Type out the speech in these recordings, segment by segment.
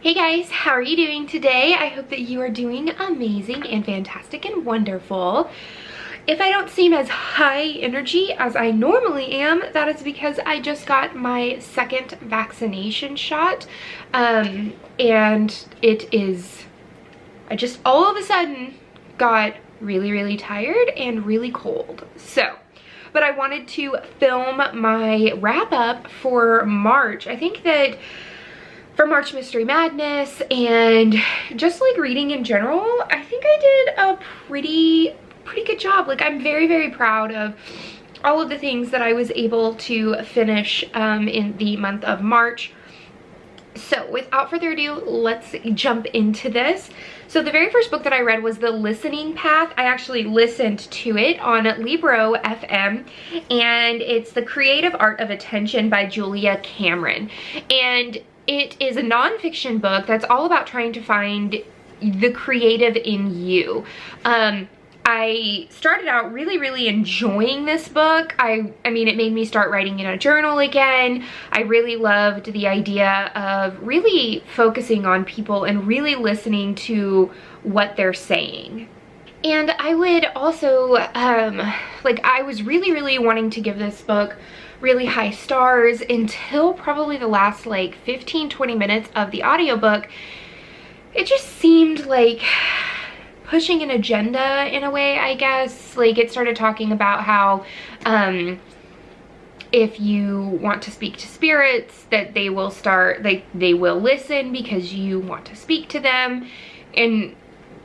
Hey guys, how are you doing today? I hope that you are doing amazing and fantastic and wonderful. If I don't seem as high energy as I normally am, that is because I just got my second vaccination shot. And I just all of a sudden got really tired and really cold. But I wanted to film my wrap up for March. I think that for March Mystery Madness and just like reading in general, I think I did a pretty good job. Like, I'm very proud of all of the things that I was able to finish in the month of March. So without further ado, let's jump into this. So the very first book that I read was The Listening Path. I actually listened to it on Libro FM, and it's The Creative Art of Attention by Julia Cameron. And it is a nonfiction book that's all about trying to find the creative in you. I started out really enjoying this book. I mean, it made me start writing in a journal again. I really loved the idea of really focusing on people and really listening to what they're saying. And I would also, I was really wanting to give this book really high stars until probably the last like 15-20 minutes of the audiobook. It just seemed like pushing an agenda in a way, I guess. Like, it started talking about how if you want to speak to spirits, that they will they will listen because you want to speak to them, and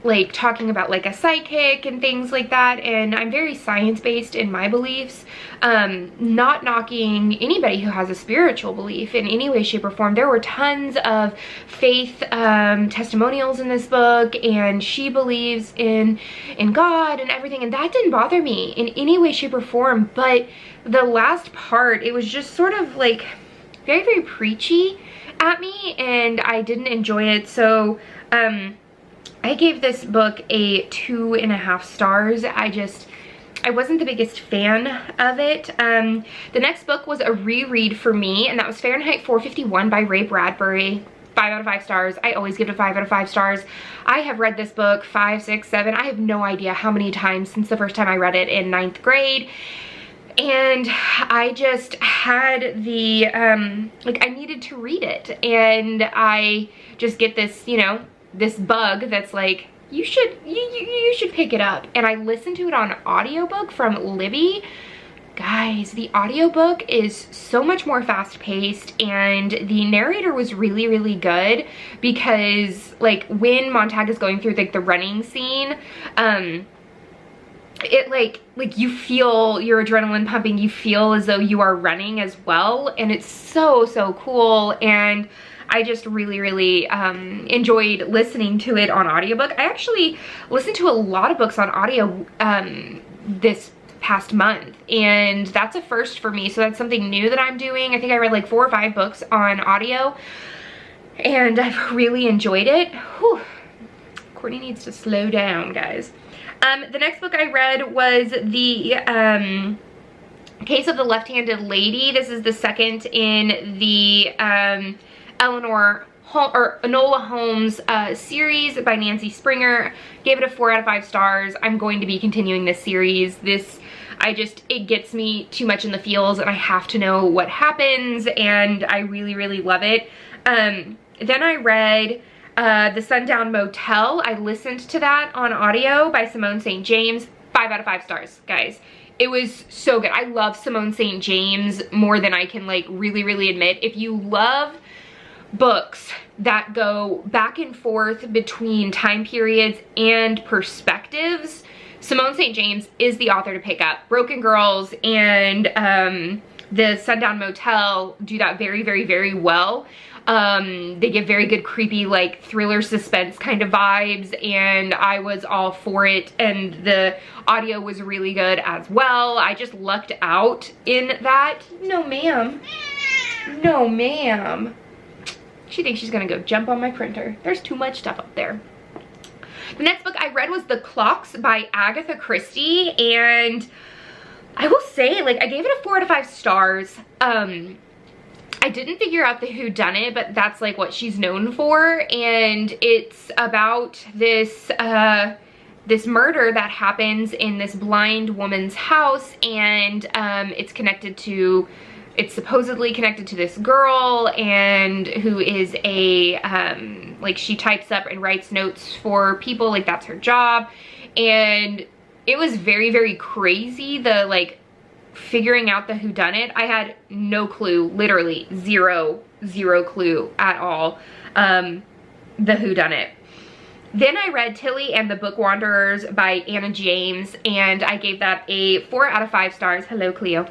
like talking about like a psychic and things like that. And I'm very science-based in my beliefs, not knocking anybody who has a spiritual belief in any way, shape, or form. There were tons of faith testimonials in this book, and she believes in God and everything, and that didn't bother me in any way, shape, or form. But the last part, it was just sort of like very preachy at me, and I didn't enjoy it. So I gave this book a 2.5 stars. I wasn't the biggest fan of it. The next book was a reread for me, and that was Fahrenheit 451 by Ray Bradbury. 5 out of 5 stars. I always give it a 5 out of 5 stars. I have read this book 5, 6, 7. I have no idea how many times since the first time I read it in 9th grade. And I just had the, I needed to read it. And I just get this, this bug that's like, you should pick it up. And I listened to it on audiobook from Libby. Guys, the audiobook is so much more fast-paced, and the narrator was really good, because like when Montag is going through like the running scene, it like you feel your adrenaline pumping, you feel as though you are running as well, and it's so cool. And I just really enjoyed listening to it on audiobook. I actually listened to a lot of books on audio this past month, and that's a first for me. So that's something new that I'm doing. I think I read like 4 or 5 books on audio, and I've really enjoyed it. Whew. Courtney needs to slow down, guys. The next book I read was the Case of the Left-Handed Lady. This is the second in the Enola Holmes series by Nancy Springer. Gave it a 4 out of 5 stars. I'm going to be continuing this series. It gets me too much in the feels, and I have to know what happens, and I really love it. Then I read The Sunken Motel. I listened to that on audio by Simone St. James. 5 out of 5 stars, guys. It was so good. I love Simone St. James more than I can like really admit. If you love books that go back and forth between time periods and perspectives, Simone St. James is the author to pick up. Broken Girls and The Sunken Motel do that very well. They give very good creepy, like thriller suspense kind of vibes, and I was all for it, and the audio was really good as well. I just lucked out in that. No ma'am. No ma'am. She thinks she's gonna go jump on my printer. There's too much stuff up there. The next book I read was The Clocks by Agatha Christie, and I will say, like, I gave it a 4 out of 5 stars. I didn't figure out the whodunit, but that's like what she's known for, and it's about this this murder that happens in this blind woman's house, and it's supposedly connected to this girl, and who is a like, she types up and writes notes for people, like that's her job. And it was very, very crazy, the like figuring out the whodunit. I had no clue, literally zero clue at all, the whodunit. Then I read Tilly and the Book Wanderers by Anna James, and I gave that a 4 out of 5 stars. Hello, Cleo.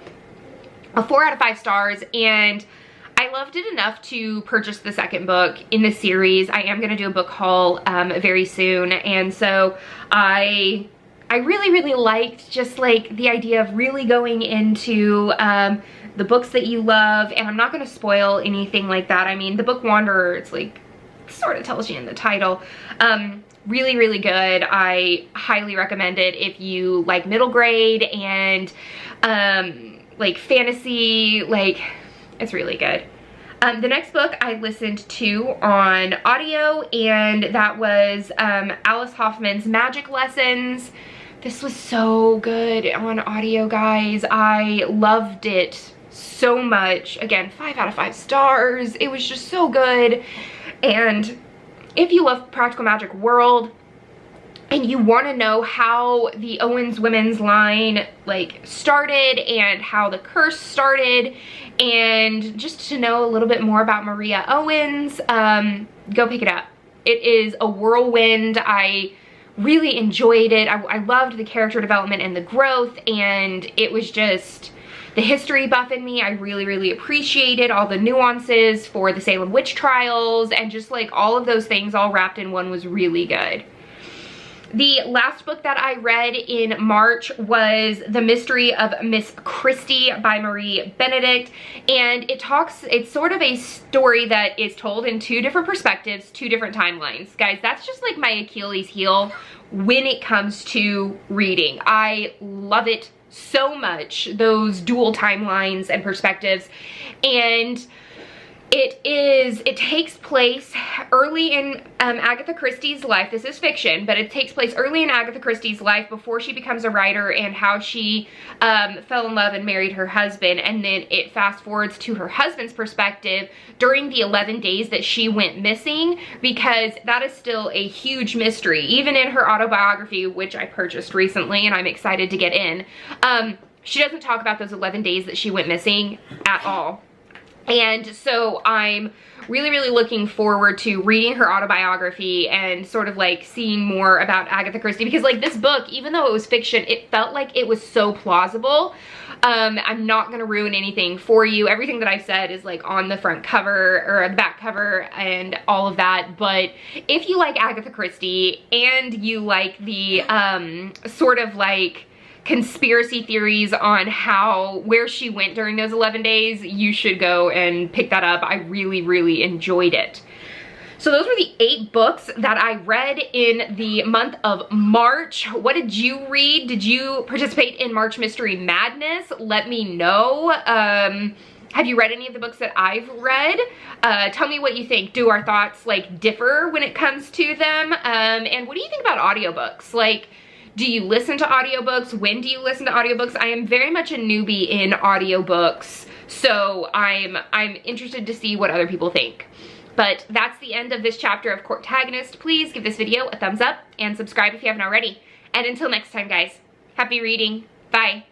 A 4 out of 5 stars, and I loved it enough to purchase the second book in the series. I am gonna do a book haul very soon, and so I really liked just like the idea of really going into the books that you love, and I'm not gonna spoil anything like that. I mean, the Book Wanderer, it's like, sort of tells you in the title. Really good. I highly recommend it if you like middle grade and like fantasy, like it's really good. The next book I listened to on audio, and that was Alice Hoffman's Magic Lessons. This was so good on audio, guys. I loved it so much. Again, 5 out of 5 stars. It was just so good. And if you love Practical Magic World and you want to know how the Owens women's line like started and how the curse started, and just to know a little bit more about Maria Owens, go pick it up. It is a whirlwind. I really enjoyed it. I loved the character development and the growth, and it was just the history buff in me. I really appreciated all the nuances for the Salem witch trials, and just like all of those things all wrapped in one was really good. The last book that I read in March was The Mystery of Miss Christie by Marie Benedict, and it's sort of a story that is told in 2 different perspectives, 2 different timelines. Guys, that's just like my Achilles heel when it comes to reading. I love it so much, those dual timelines and perspectives. And it takes place early in Agatha Christie's life. This is fiction, but it takes place early in Agatha Christie's life before she becomes a writer, and how she fell in love and married her husband. And then it fast forwards to her husband's perspective during the 11 days that she went missing, because that is still a huge mystery. Even in her autobiography, which I purchased recently and I'm excited to get in, she doesn't talk about those 11 days that she went missing at all. And so I'm really looking forward to reading her autobiography and sort of like seeing more about Agatha Christie, because like this book, even though it was fiction, it felt like it was so plausible. I'm not gonna ruin anything for you. Everything that I said is like on the front cover or the back cover and all of that. But if you like Agatha Christie and you like the sort of like conspiracy theories on where she went during those 11 days, you should go and pick that up. I really enjoyed it. So those were the 8 books that I read in the month of March. What did you read? Did you participate in March Mystery Madness? Let me know. Have you read any of the books that I've read? Tell me what you think. Do our thoughts like differ when it comes to them? And what do you think about audiobooks? Like, do you listen to audiobooks? When do you listen to audiobooks? I am very much a newbie in audiobooks, so I'm interested to see what other people think. But that's the end of this chapter of Courtagonist. Please give this video a thumbs up and subscribe if you haven't already. And until next time, guys, happy reading. Bye.